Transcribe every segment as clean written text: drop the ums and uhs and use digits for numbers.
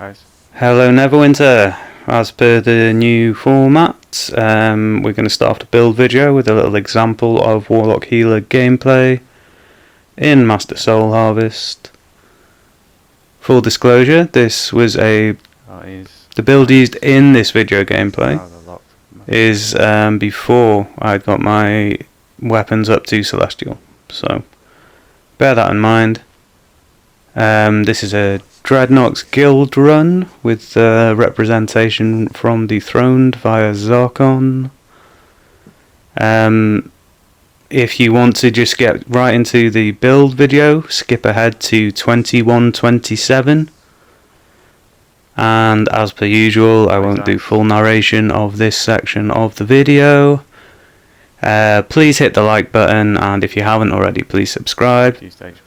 Guys. Hello Neverwinter. As per the new format, we're going to start the build video with a little example of Warlock Healer gameplay in Master Soul Harvest. Full disclosure, this was the build used in this video gameplay is before I got my weapons up to Celestial, so bear that in mind. This is a Dreadnought's Guild run with representation from Dethroned via Zarkon. If you want to just get right into the build video, skip ahead to 21:27. And as per usual, I won't do full narration of this section of the video. Please hit the like button, and if you haven't already, please subscribe.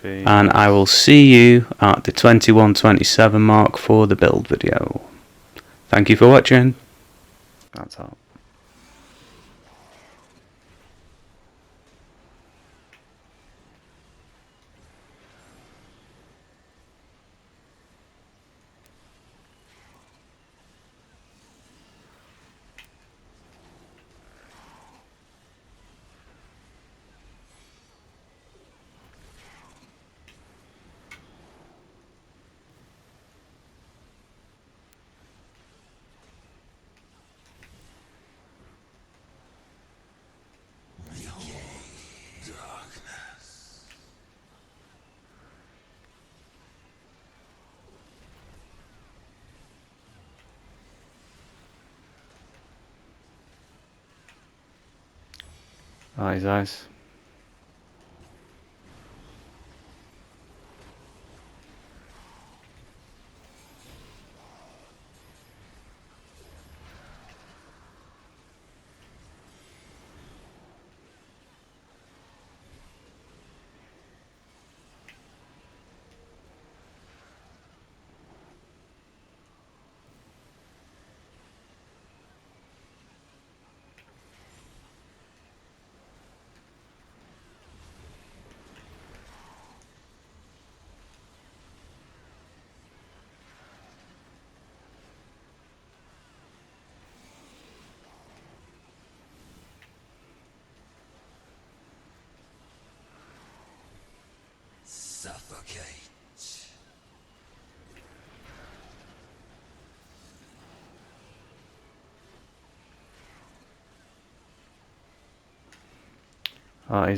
And I will see you at the 21:27 mark for the build video. Thank you for watching. That's all.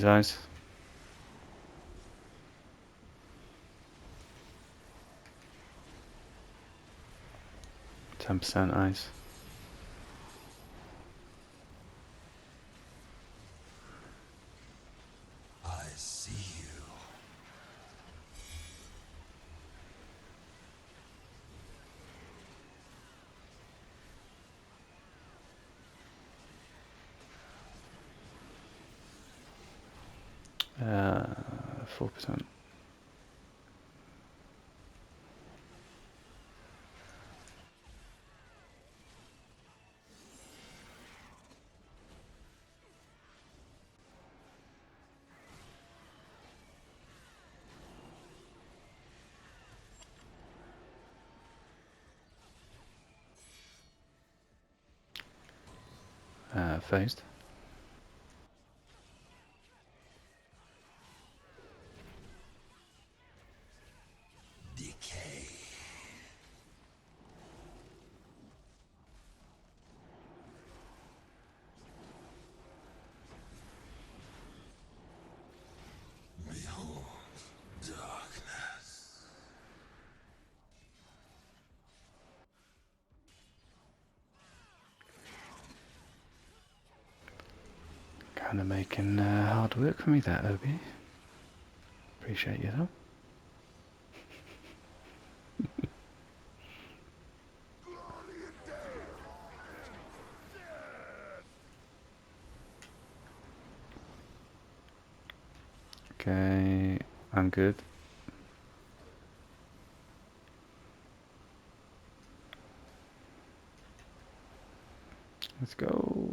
Eyes. 10% eyes. I see you. Uh, 4%. Phased. Decay. Behold darkness. Kind of making hard work for me there, Obi. Appreciate you though. Okay, I'm good. Let's go.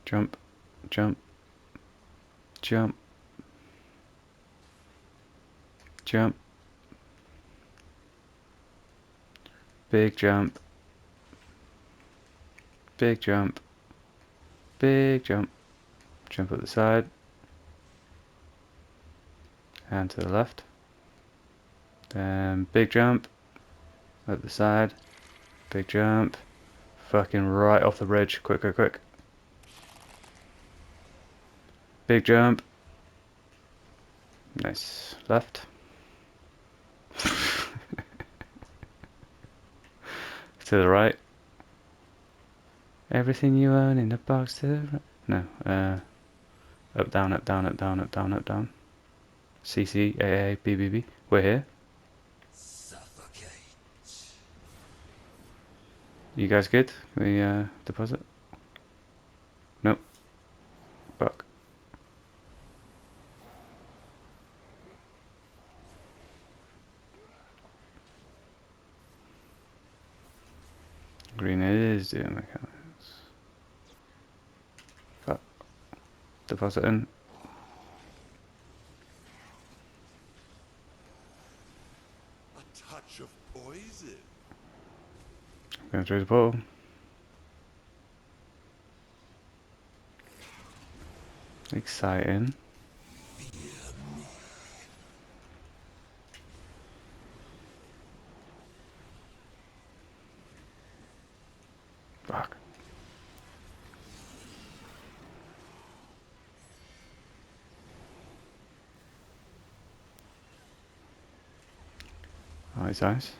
Jump. Jump. Jump. Jump. Big jump. Big jump. Big jump. Jump up the side. And to the left. Then big jump. Up the side. Big jump. Fucking right off the bridge. Quick, quick, quick. Big jump. Nice. Left. To the right. Everything you own in the box to the right. No. Up, down, up, down, up, down, up, down, up, down. CC, AA, BBB. We're here. Suffocate. You guys good? Can we deposit? Nope. Fuck. Green is doing mechanics. Fuck. Deposit in. A touch of poison. I'm going through the portal. Exciting. Fuck. Oh, it's nice.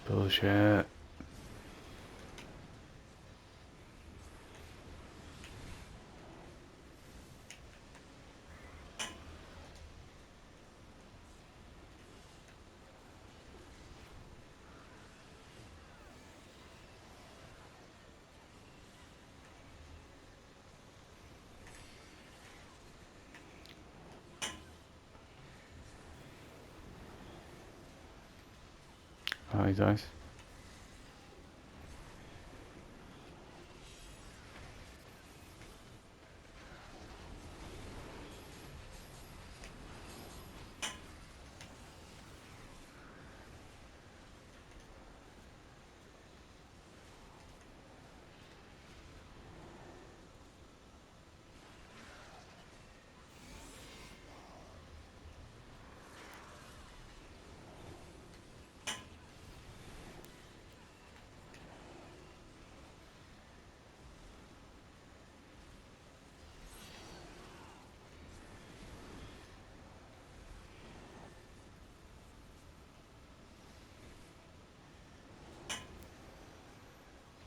Bullshit. Oh, he's nice.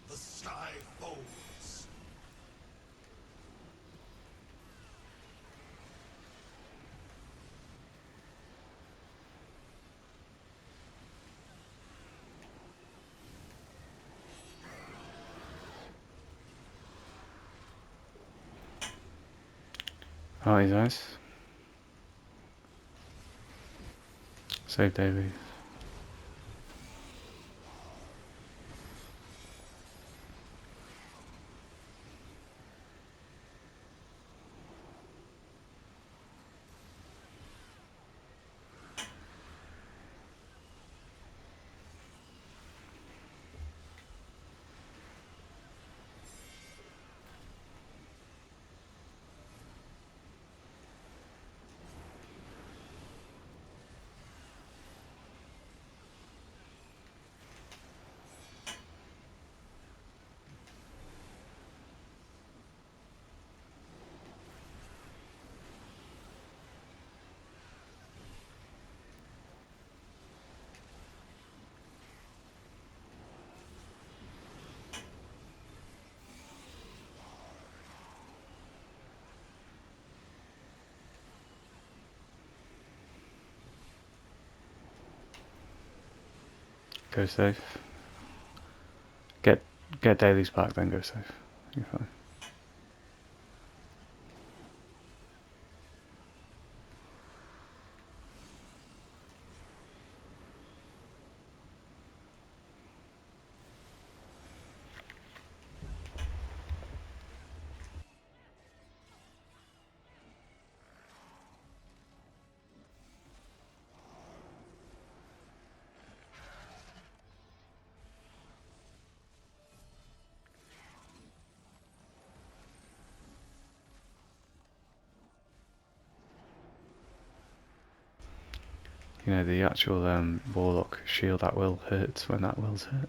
The sky folds. Oh, he's nice. Save Davey. Go safe. Get dailies back, then go safe. You're fine. You know, the actual Warlock shield at will hurts when that will's hurt.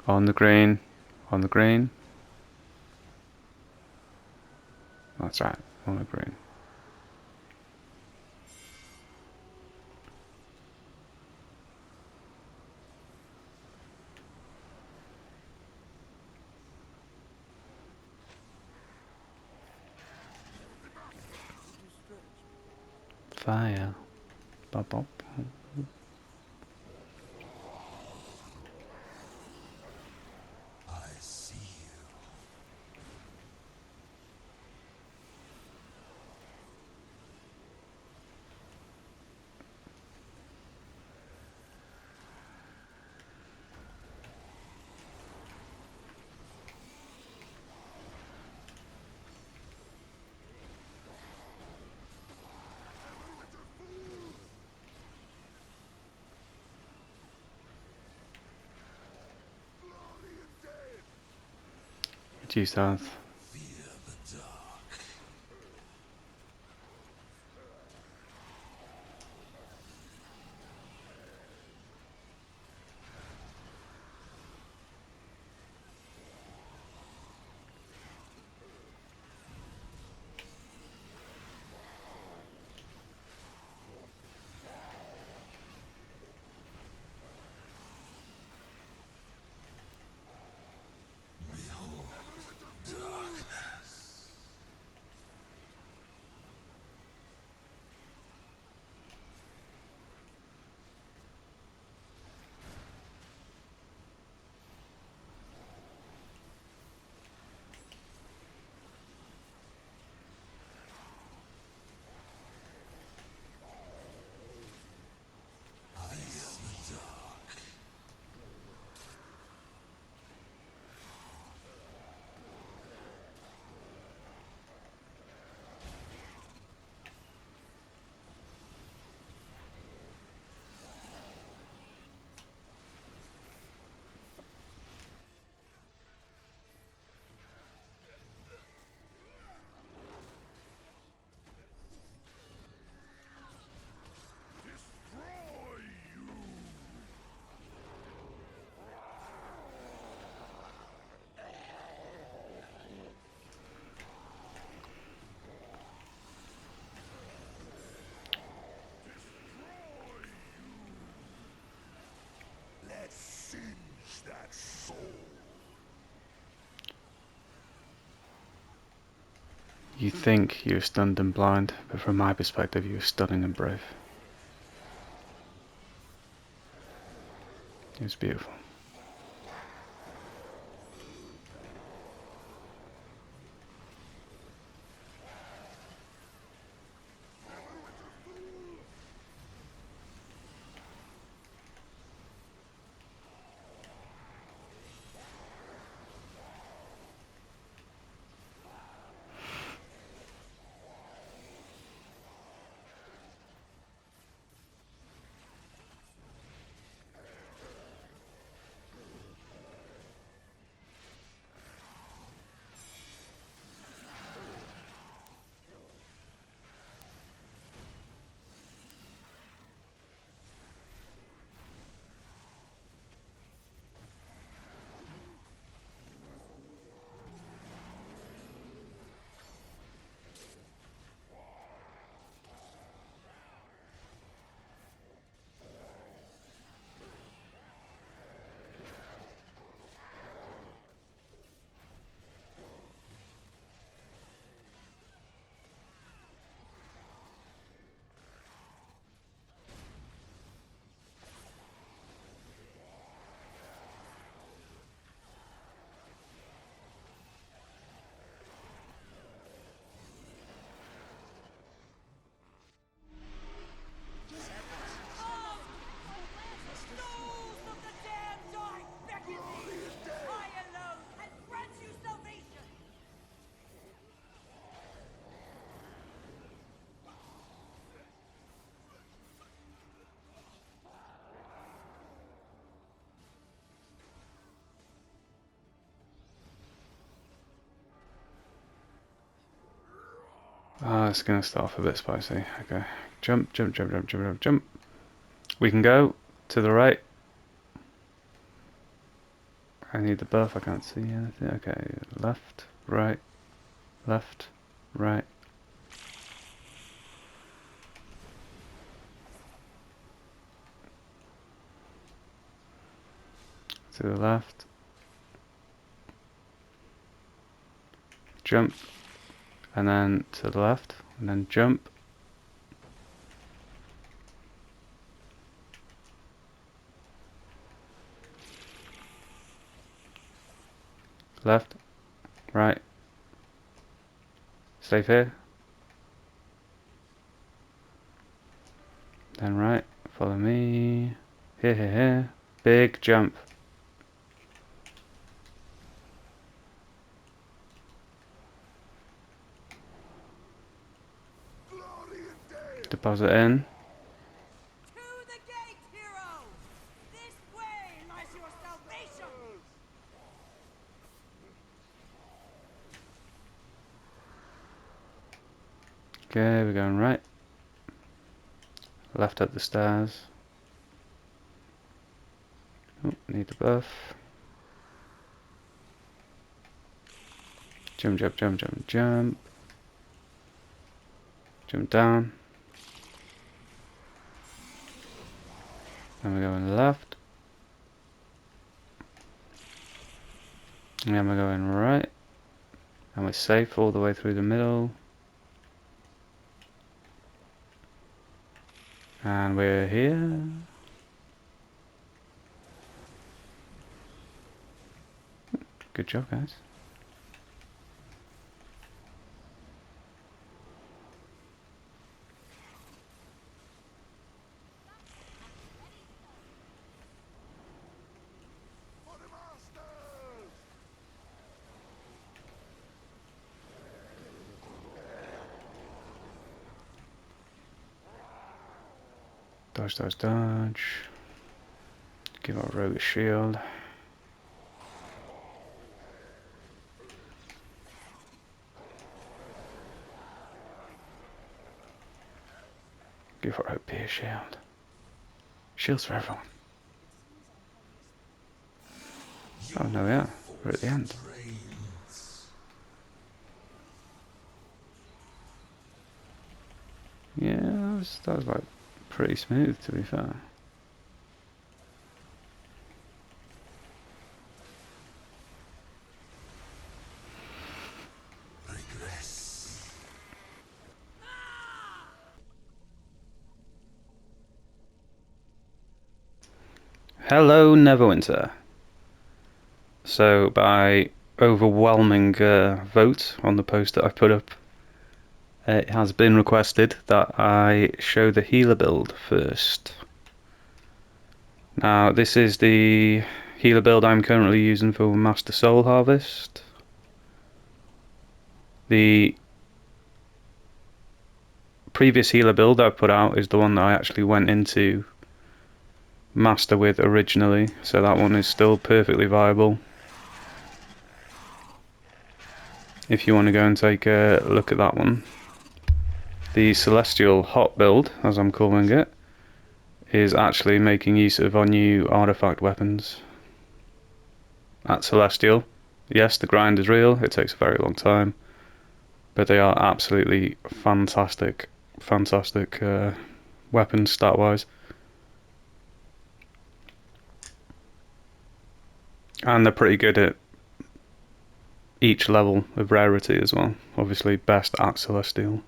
On the green. On the green. That's right. On the green. Fire. Bop bop. I see you. Due south. Fear the dark. Behold, dark You think you're stunned and blind, but from my perspective you're stunning and brave. It was beautiful. Ah, it's gonna start off a bit spicy. Okay. Jump, jump, jump, jump, jump, jump, jump. We can go to the right. I need the buff, I can't see anything. Okay, left, right, left, right. To the left. Jump. And then to the left. And then jump. Left, right. Stay here. Then right. Follow me. Here, here, here. Big jump. Deposit in. To the gate, hero! This way lies your salvation! Okay, we're going right. Left up the stairs. Oh, need the buff. Jump, jump, jump, jump, jump. Jump down. Then we're going left. And then we're going right. And we're safe all the way through the middle. And we're here. Good job, guys. Dodge, dodge, dodge. Give our rogue a shield. Give our OP a shield. Shields for everyone. Oh, no, we are. We're at the end. Reigns. Yeah, that was like pretty smooth, to be fair. Regress. Hello, Neverwinter. So, by overwhelming vote on the post that I put up, it has been requested that I show the healer build first. Now, this is the healer build I'm currently using for Master Soul Harvest. The previous healer build I put out is the one that I actually went into Master with originally, so that one is still perfectly viable. If you want to go and take a look at that one. The Celestial Hot build, as I'm calling it, is actually making use of our new artifact weapons. At Celestial, yes, the grind is real, it takes a very long time, but they are absolutely fantastic weapons stat-wise. And they're pretty good at each level of rarity as well. Obviously best at Celestial.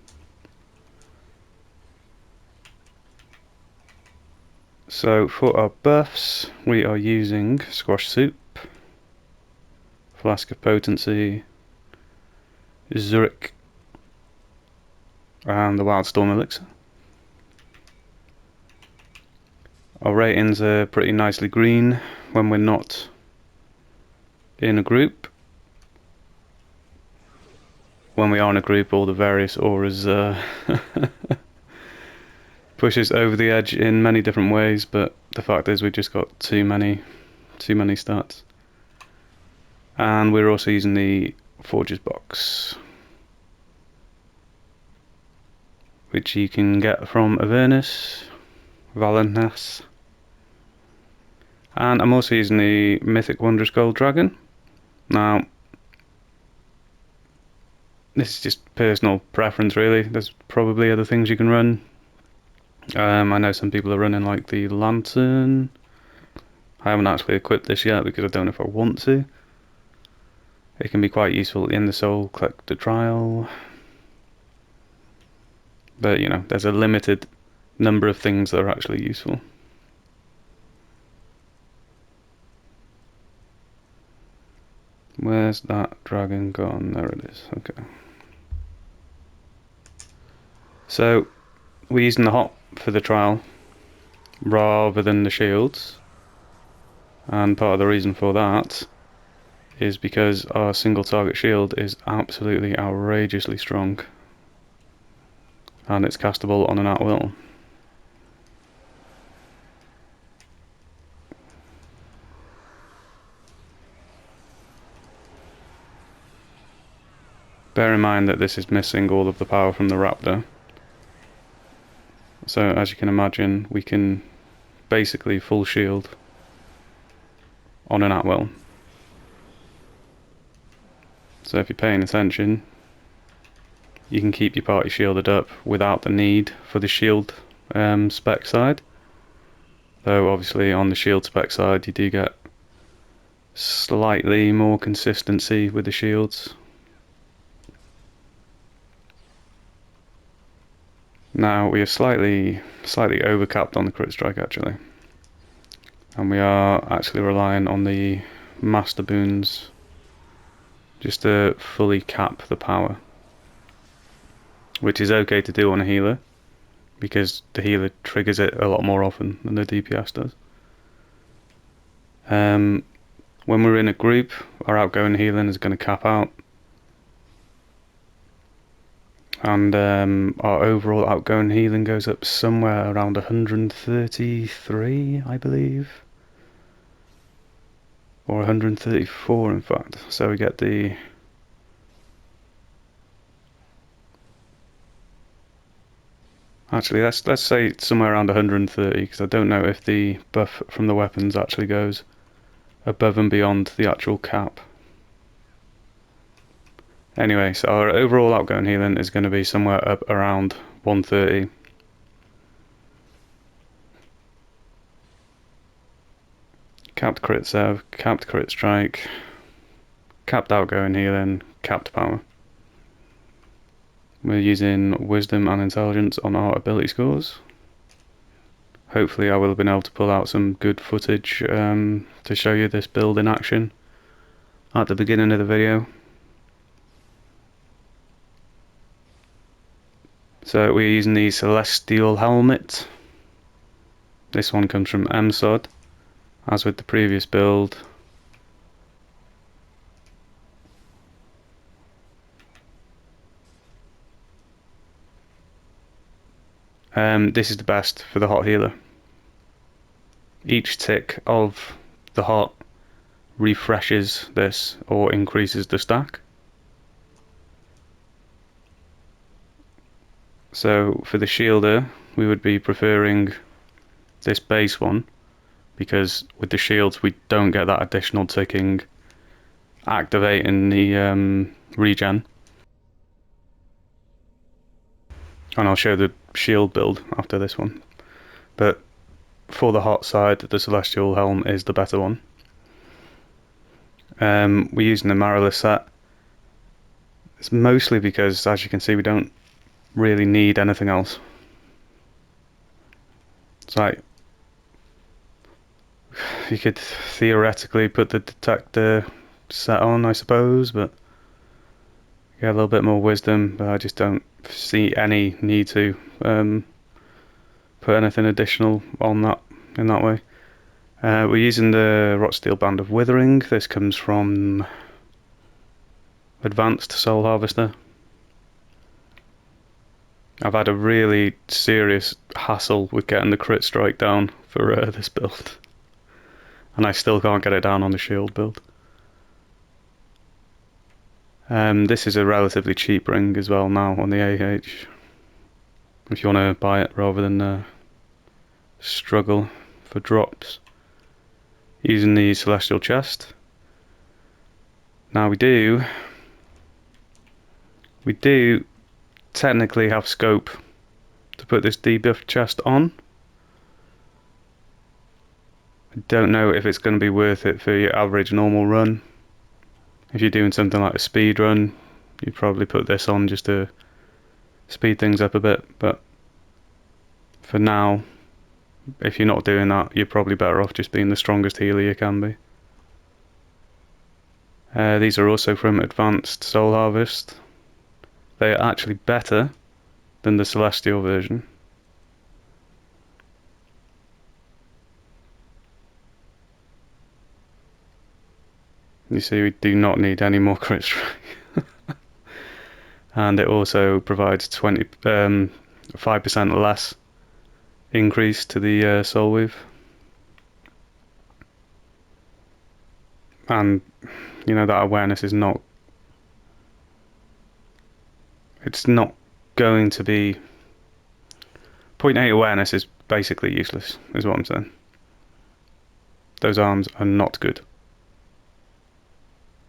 So for our buffs, we are using Squash Soup, Flask of Potency, Zurich, and the Wildstorm Elixir. Our ratings are pretty nicely green when we're not in a group. When we are in a group, all the various auras push us over the edge in many different ways, but the fact is we just got too many stats. And we're also using the Forges box, which you can get from Avernus, Valentas. And I'm also using the Mythic Wondrous Gold Dragon. Now, this is just personal preference really, there's probably other things you can run. I know some people are running like the Lantern. I haven't actually equipped this yet because I don't know if I want to. It can be quite useful in the Soul Collector Trial. But you know, there's a limited number of things that are actually useful. Where's that dragon gone? There it is, okay. So, we're using the hot for the trial rather than the shields. And part of the reason for that is because our single target shield is absolutely outrageously strong. And it's castable on an at-will. Bear in mind that this is missing all of the power from the Raptor. So as you can imagine, we can basically full shield on an at-will. So if you're paying attention, you can keep your party shielded up without the need for the shield spec side. Though obviously on the shield spec side you do get slightly more consistency with the shields. Now we are slightly overcapped on the crit strike actually. And we are actually relying on the master boons just to fully cap the power. Which is okay to do on a healer, because the healer triggers it a lot more often than the DPS does. When we're in a group, our outgoing healing is going to cap out. And our overall outgoing healing goes up somewhere around 133, I believe. Or 134 in fact. So we get the... Actually, let's say somewhere around 130, because I don't know if the buff from the weapons actually goes above and beyond the actual cap. Anyway, so our overall outgoing healing is going to be somewhere up around 130. Capped crit sev, capped crit strike, capped outgoing healing, capped power. We're using wisdom and intelligence on our ability scores. hopefully I will have been able to pull out some good footage to show you this build in action at the beginning of the video. So we're using the Celestial Helmet. This one comes from MSOD, as with the previous build. This is the best for the hot healer. Each tick of the hot refreshes this or increases the stack. So for the shielder, we would be preferring this base one, because with the shields we don't get that additional ticking activating the regen. And I'll show the shield build after this one. But for the hot side, the Celestial Helm is the better one. We're using the Marrowless set. It's mostly because, as you can see, we don't really need anything else. It's like you could theoretically put the detector set on, I suppose, but get a little bit more wisdom, but I just don't see any need to put anything additional on that in that way. We're using the Rotsteel Band of Withering. This comes from Advanced Soul Harvester. I've had a really serious hassle with getting the crit strike down for this build, and I still can't get it down on the shield build. This is a relatively cheap ring as well now on the AH, if you want to buy it rather than struggle for drops. Using the Celestial Chest. Now we do technically have scope to put this debuff chest on. I don't know if it's going to be worth it for your average normal run. If you're doing something like a speed run, you'd probably put this on just to speed things up a bit, but for now, if you're not doing that, you're probably better off just being the strongest healer you can be. These are also from Advanced Soul Harvest. They are actually better than the Celestial version. You see, we do not need any more crit strike. And it also provides 5% less increase to the Soulweaver. And you know that awareness is not, it's not going to be, 0.8 awareness is basically useless, is what I'm saying. Those arms are not good.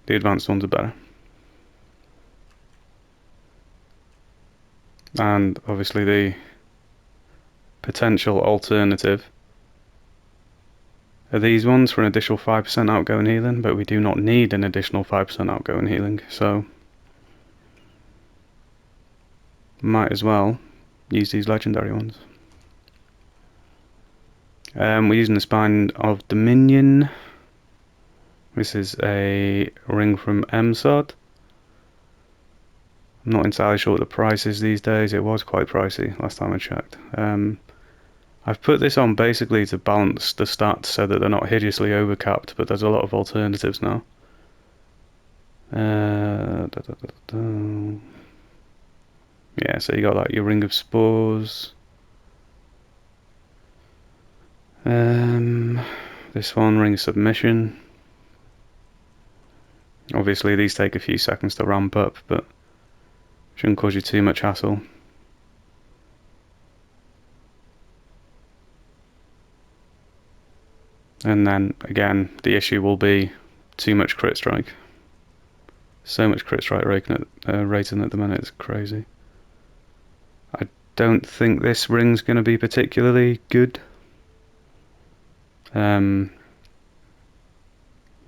The advanced ones are better. And obviously the potential alternative are these ones for an additional 5% outgoing healing, but we do not need an additional 5% outgoing healing, so might as well use these legendary ones. We're using the Spine of Dominion. This is a ring from MSOD. I'm not entirely sure what the price is these days. It was quite pricey last time I checked. I've put this on basically to balance the stats so that they're not hideously overcapped, but there's a lot of alternatives now. Yeah, so you got like your Ring of Spores. This one, Ring of Submission. Obviously these take a few seconds to ramp up, but shouldn't cause you too much hassle. And then again, the issue will be too much crit strike. So much crit strike rating at the minute, it's crazy. I don't think this ring's going to be particularly good.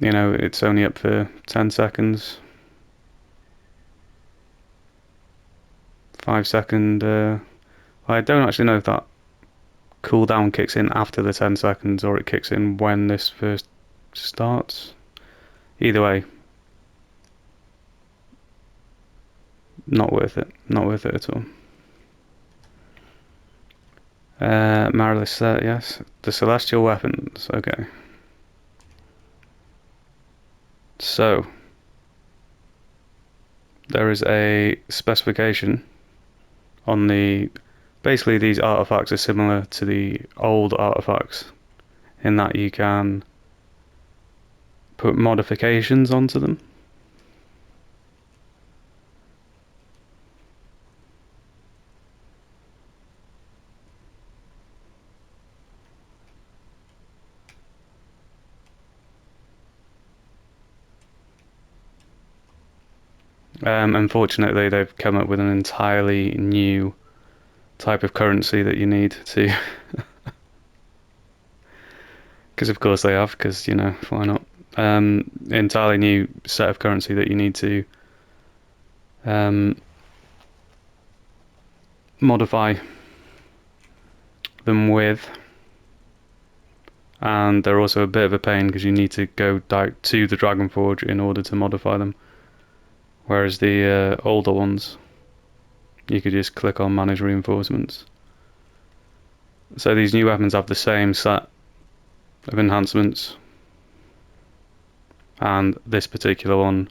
You know, it's only up for 10 seconds. 5 second. I don't actually know if that cooldown kicks in after the 10 seconds or it kicks in when this first starts. Either way, not worth it. Not worth it at all. Marilith set, yes. The celestial weapons, okay. So, there is a specification on the... Basically, these artifacts are similar to the old artifacts in that you can put modifications onto them. Unfortunately, they've come up with an entirely new type of currency that you need to... Because of course they have, because, you know, why not? Entirely new set of currency that you need to modify them with. And they're also a bit of a pain because you need to go to the Dragon Forge in order to modify them. Whereas the older ones, you could just click on Manage Reinforcements. So these new weapons have the same set of enhancements. And this particular one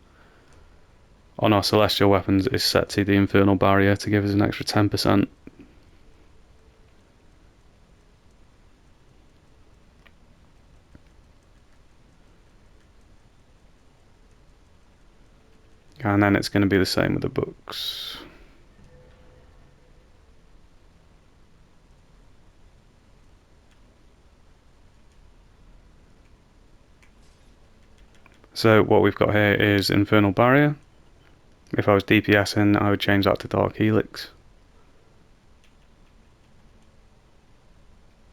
on our Celestial weapons is set to the Infernal Barrier to give us an extra 10%. And then it's going to be the same with the books. So what we've got here is Infernal Barrier. If I was DPSing, I would change that to Dark Helix.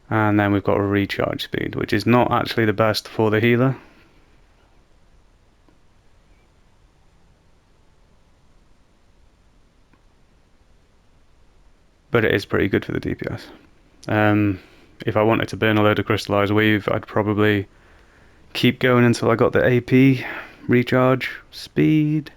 And then we've got a recharge speed, which is not actually the best for the healer. But it is pretty good for the DPS. If I wanted to burn a load of crystallized weave, I'd probably keep going until I got the AP recharge speed.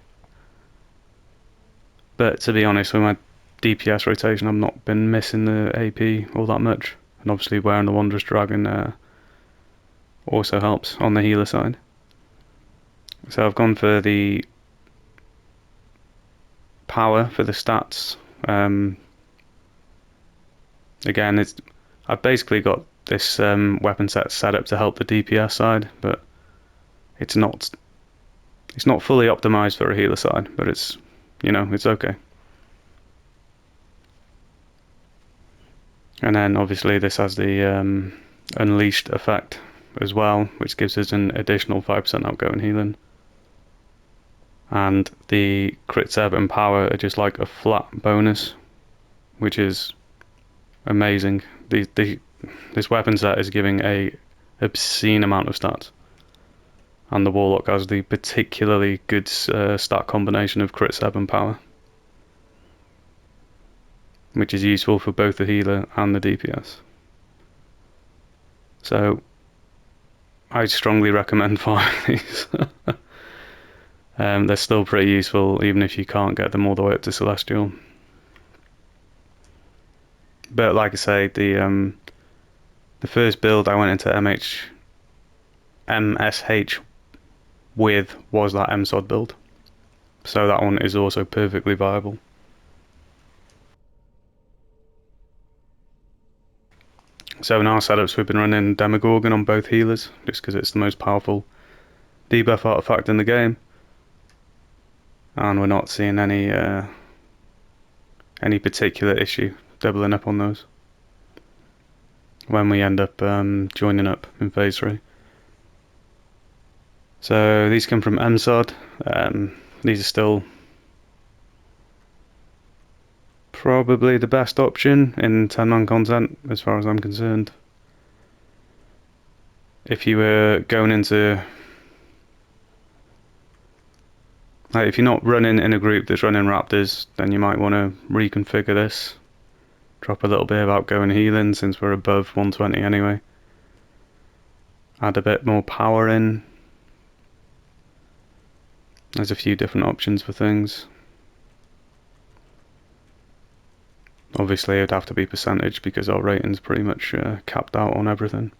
But to be honest, with my DPS rotation, I've not been missing the AP all that much. And obviously wearing the Wondrous Dragon also helps on the healer side. So I've gone for the power for the stats. Again, I've basically got this weapon set up to help the DPS side, but it's not fully optimized for a healer side, but it's, you know, it's okay. And then obviously this has the unleashed effect as well, which gives us an additional 5% outgoing healing. And the crit serve and power are just like a flat bonus, which is amazing. This weapon set is giving a obscene amount of stats, and the Warlock has the particularly good stat combination of crit serve and power, which is useful for both the healer and the DPS. So I strongly recommend farming these. They're still pretty useful even if you can't get them all the way up to Celestial. But like I say, the first build I went into MSH with was that MSOD build. So that one is also perfectly viable. So in our setups we've been running Demogorgon on both healers, just because it's the most powerful debuff artifact in the game. And we're not seeing any particular issue doubling up on those when we end up joining up in phase 3. So these come from MSOD. These are still probably the best option in 10-man content as far as I'm concerned. If you were going into, if you're not running in a group that's running Raptors, then you might want to reconfigure this Drop a little bit of outgoing healing since we're above 120 anyway. Add a bit more power in. There's a few different options for things. Obviously it'd have to be percentage because our rating's pretty much capped out on everything.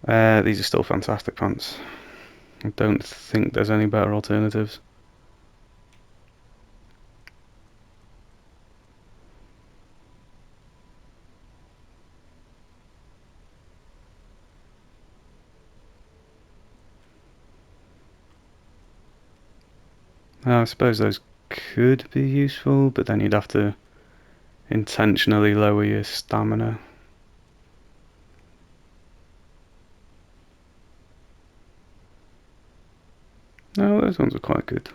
These are still fantastic pants. I don't think there's any better alternatives. I suppose those could be useful, but then you'd have to intentionally lower your stamina. No, those ones are quite good.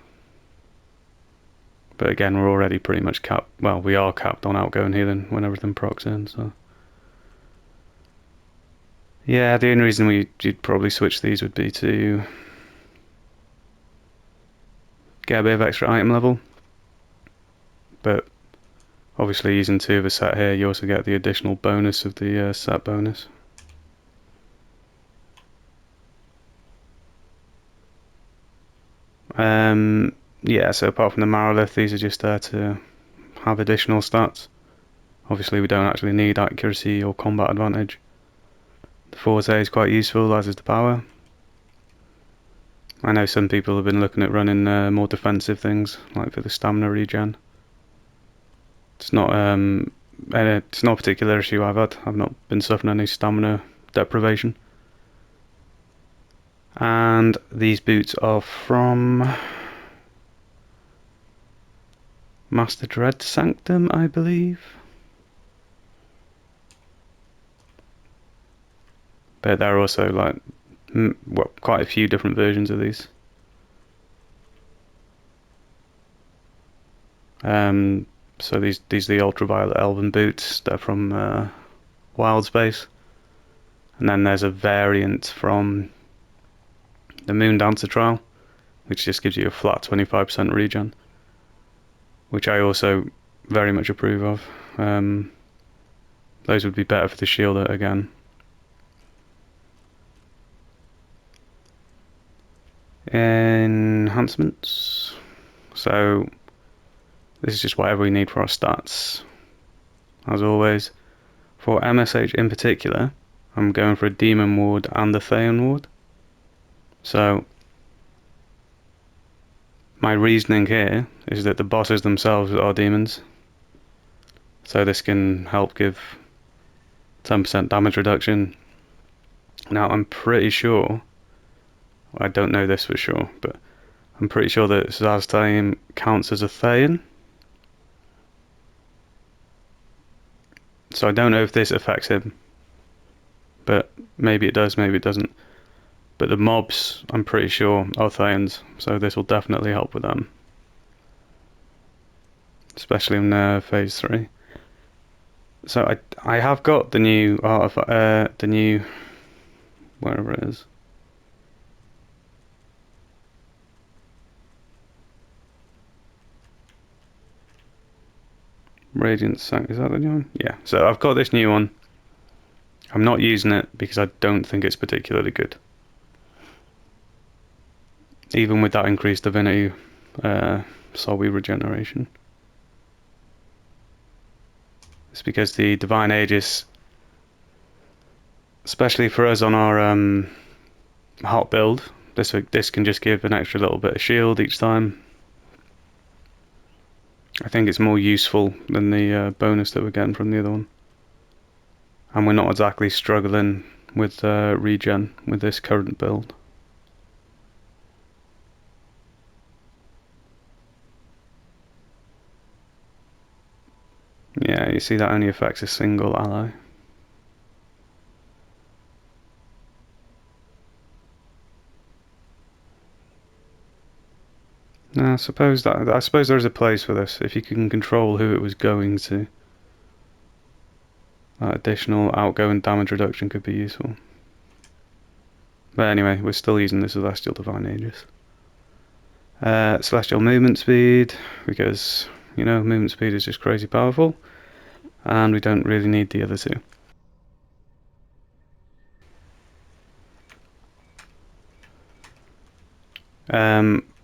But again, we're already pretty much capped. Well, we are capped on outgoing healing when everything procs in, so. Yeah, the only reason you'd probably switch these would be to get a bit of extra item level. But obviously using 2 of a set here, you also get the additional bonus of the set bonus. Yeah, so apart from the Marolith, these are just there to have additional stats. Obviously we don't actually need accuracy or combat advantage. The Forte is quite useful, as is the power. I know some people have been looking at running more defensive things, like for the stamina regen. It's not a particular issue I've had. I've not been suffering any stamina deprivation. And these boots are from Master Dread Sanctum, I believe. But there are also like quite a few different versions of these. So these are the ultraviolet elven boots. They're from Wild Space, and then there's a variant from the Moon Dancer trial, which just gives you a flat 25% regen, which I also very much approve of. Those would be better for the shielder again. Enhancements. So this is just whatever we need for our stats. As always, for MSH in particular, I'm going for a Demon Ward and a Theon Ward. So my reasoning here is that the bosses themselves are demons. So this can help give 10% damage reduction. Now I'm pretty sure, I don't know this for sure, but I'm pretty sure that Zaztaim counts as a Theon. So I don't know if this affects him, but maybe it does, maybe it doesn't. But the mobs, I'm pretty sure, are Theons, so this will definitely help with them. Especially in Phase 3. So I have got the new artifact, the new, wherever it is. Radiant Sanct, is that the new one? Yeah, so I've got this new one. I'm not using it because I don't think it's particularly good. Even with that increased divinity Soulweaver regeneration. It's because the Divine Aegis, especially for us on our hot build, this can just give an extra little bit of shield each time. I think it's more useful than the bonus that we're getting from the other one. And we're not exactly struggling with regen with this current build. Yeah, you see that only affects a single ally. I suppose there's a place for this if you can control who it was going to. That additional outgoing damage reduction could be useful. But anyway, we're still using the Celestial Divine Aegis. Celestial movement speed, because, you know, movement speed is just crazy powerful, and we don't really need the other two.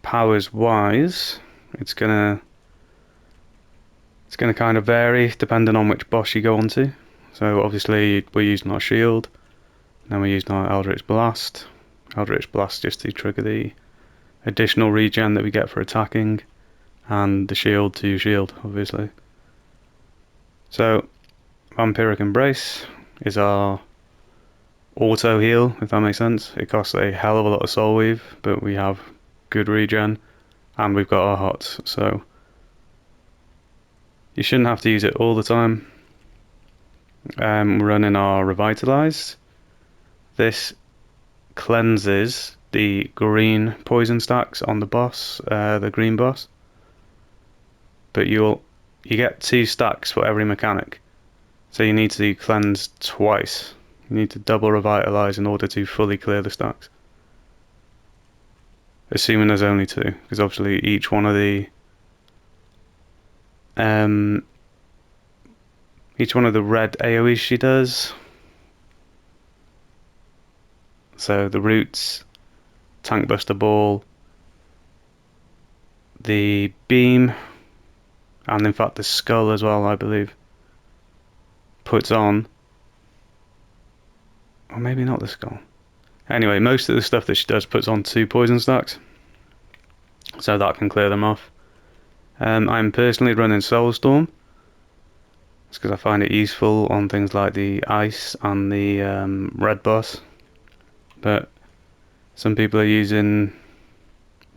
Powers wise, it's gonna kind of vary depending on which boss you go onto. So obviously we're using our shield, then we're using our Eldritch Blast. Eldritch Blast just to trigger the additional regen that we get for attacking, and the shield to shield, obviously. So Vampiric Embrace is our auto heal, if that makes sense. It costs a hell of a lot of Soulweave, but we have good regen, and we've got our hots, so you shouldn't have to use it all the time. We're running our Revitalized. This cleanses the green poison stacks on the boss, the green boss. But you get 2 stacks for every mechanic, so you need to cleanse twice. You need to double Revitalize in order to fully clear the stacks. Assuming there's only 2, because obviously each one of the red AoEs she does. So the roots, Tank Buster Ball, the beam, and in fact the skull as well, I believe, puts on, or maybe not the skull. Anyway, most of the stuff that she does puts on 2 poison stacks, so that can clear them off. I'm personally running Soulstorm. It's because I find it useful on things like the ice and the red boss. But some people are using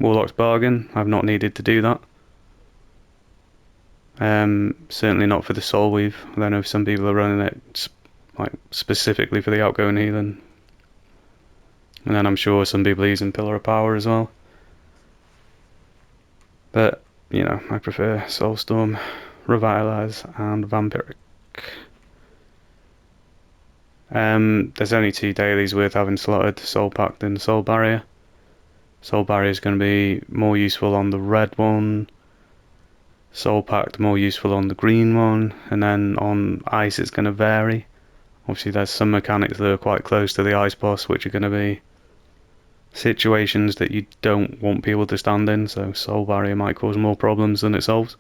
Warlock's Bargain. I've not needed to do that. Certainly not for the Soulweave. I don't know if some people are running it like specifically for the outgoing healing. And then I'm sure some people are using Pillar of Power as well. But, you know, I prefer Soulstorm, Revitalize, and Vampiric. There's only 2 dailies worth having slotted, Soul Pact and Soul Barrier. Soul Barrier is going to be more useful on the red one, Soul Pact more useful on the green one, and then on ice it's going to vary. Obviously there's some mechanics that are quite close to the ice boss, which are going to be situations that you don't want people to stand in, so Soul Barrier might cause more problems than it solves.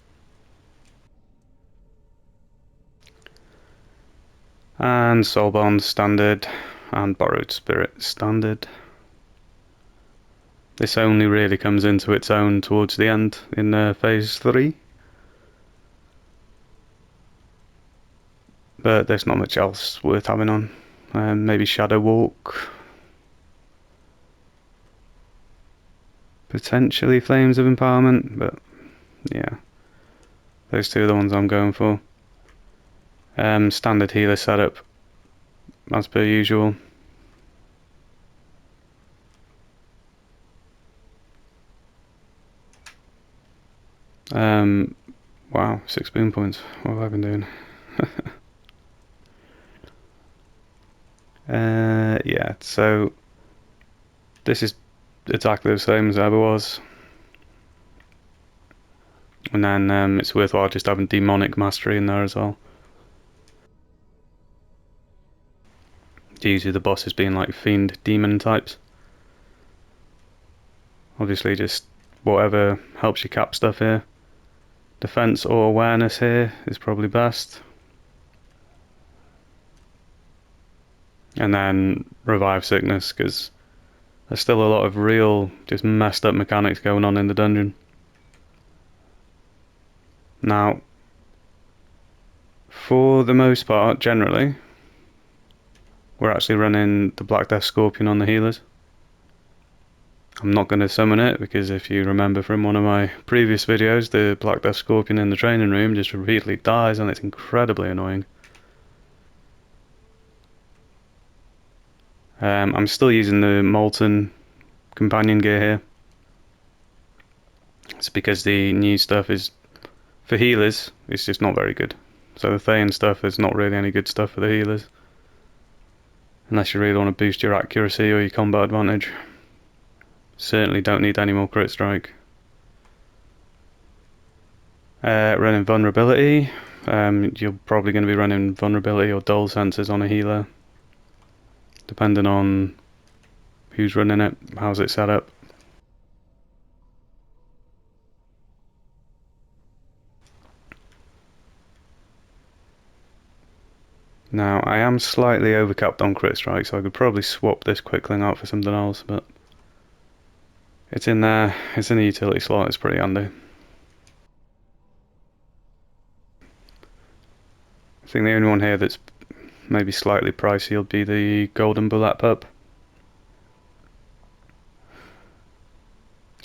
And Soulbond standard, and Borrowed Spirit standard. This only really comes into its own towards the end in phase 3. But there's not much else worth having on. Maybe Shadow Walk. Potentially Flames of Empowerment, but yeah. Those 2 are the ones I'm going for. Standard healer setup, as per usual. Wow, 6 boon points. What have I been doing? Yeah, so this is exactly the same as it ever was. And then it's worthwhile just having Demonic Mastery in there as well. Usually the bosses being like Fiend Demon types. Obviously just whatever helps you cap stuff here. Defense or awareness here is probably best. And then Revive Sickness, because there's still a lot of real just messed up mechanics going on in the dungeon. Now, for the most part, generally, we're actually running the Black Death Scorpion on the healers. I'm not going to summon it, because if you remember from one of my previous videos, the Black Death Scorpion in the training room just repeatedly dies, and it's incredibly annoying. I'm still using the Molten companion gear here. It's because the new stuff is, for healers, it's just not very good. So the Thayan stuff is not really any good stuff for the healers. Unless you really want to boost your accuracy or your combat advantage. Certainly don't need any more crit strike. Running vulnerability. You're probably going to be running vulnerability or dull sensors on a healer, depending on who's running it, how's it set up. Now, I am slightly overcapped on crit strike, so I could probably swap this quickling out for something else, but it's in there, it's in the utility slot, it's pretty handy. I think the only one here that's maybe slightly pricey will be the golden bullet pup.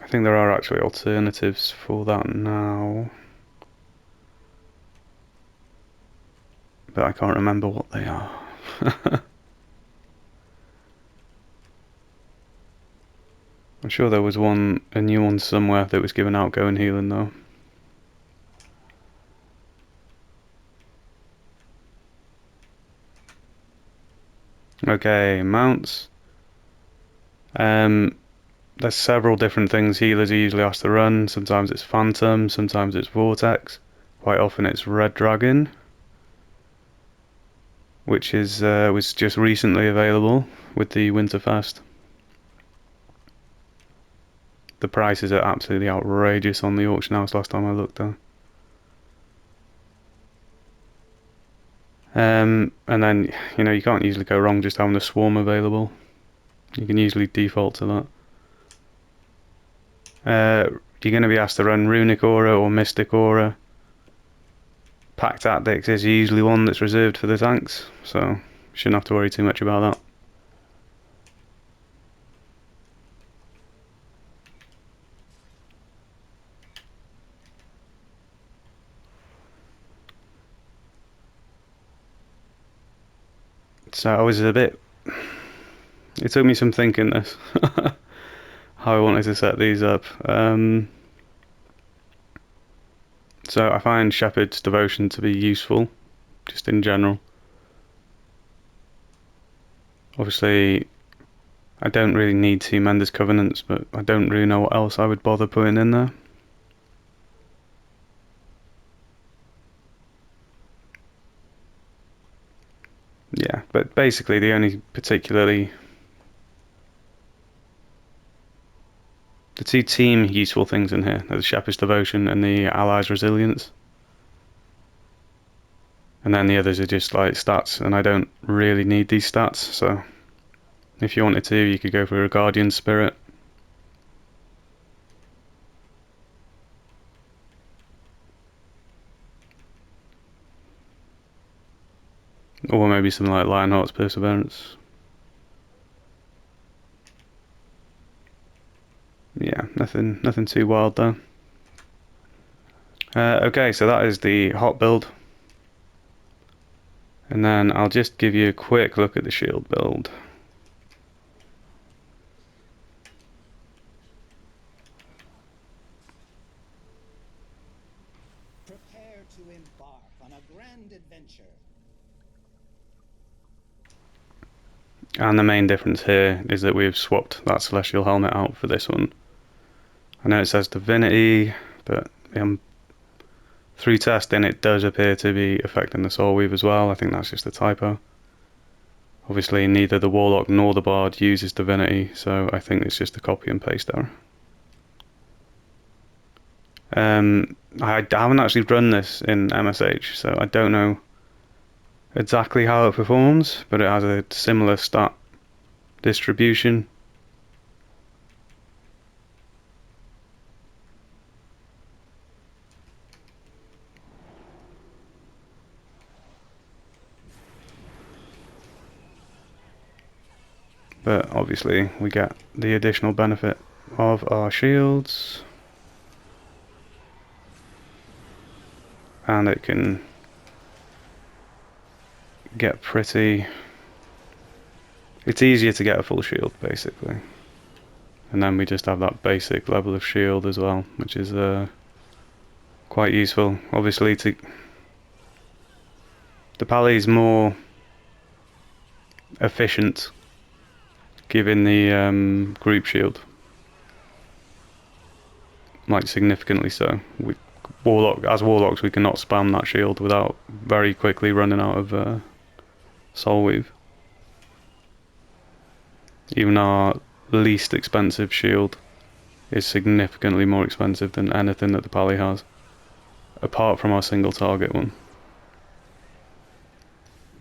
I think there are actually alternatives for that now, but I can't remember what they are. I'm sure there was a new one somewhere that was giving out going healing though. Okay, mounts. There's several different things healers are usually asked to run. Sometimes it's Phantom, sometimes it's Vortex. Quite often it's Red Dragon, which is was just recently available with the Winterfest. The prices are absolutely outrageous on the auction house last time I looked there. And then, you know, you can't usually go wrong just having the Swarm available. You can usually default to that. You're going to be asked to run Runic Aura or Mystic Aura. Pack Tactics is usually one that's reserved for the tanks, so you shouldn't have to worry too much about that. So I was a bit... It took me some thinking this, how I wanted to set these up. So I find Shepherd's Devotion to be useful, just in general. Obviously, I don't really need two Mender's Covenants, but I don't really know what else I would bother putting in there. Yeah, but basically the only particularly... The two team useful things in here are the Shepherd's Devotion and the Allies' Resilience. And then the others are just like stats, and I don't really need these stats, so if you wanted to, you could go for a Guardian Spirit. Or maybe something like Lionheart's Perseverance. Yeah, nothing too wild though. Okay, so that is the hot build. And then I'll just give you a quick look at the shield build. Prepare to embark on a grand adventure. And the main difference here is that we've swapped that Celestial Helmet out for this one. I know it says Divinity, but through testing it does appear to be affecting the Soulweaver as well. I think that's just a typo. Obviously neither the Warlock nor the Bard uses Divinity, so I think it's just a copy and paste error. I haven't actually run this in MSH, so I don't know exactly how it performs, but it has a similar stat distribution. But obviously we get the additional benefit of our shields, and it can get pretty... It's easier to get a full shield basically, and then we just have that basic level of shield as well, which is quite useful. Obviously the Pally is more efficient given the group shield, like significantly so. Warlocks we cannot spam that shield without very quickly running out of Soulweave. Even our least expensive shield is significantly more expensive than anything that the pally has, apart from our single target one.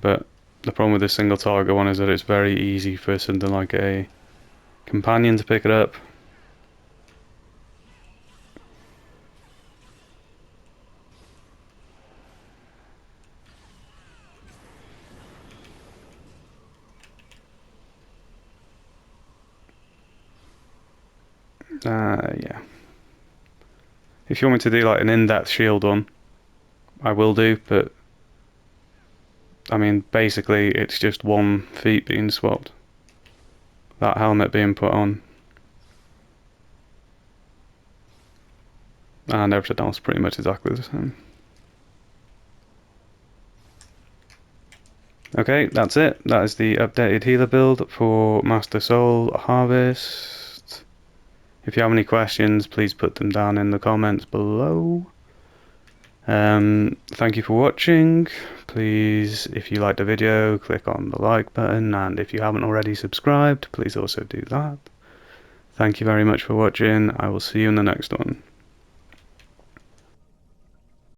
But the problem with this single target one is that it's very easy for something like a companion to pick it up. Yeah. If you want me to do like an in-depth shield one, I will do, but I mean basically it's just one feat being swapped. That helmet being put on. And everything else pretty much exactly the same. Okay, that's it. That is the updated healer build for Master Soul Harvest. If you have any questions, please put them down in the comments below. Thank you for watching. Please, if you liked the video, click on the like button, and if you haven't already subscribed, please also do that. Thank you very much for watching. I will see you in the next one.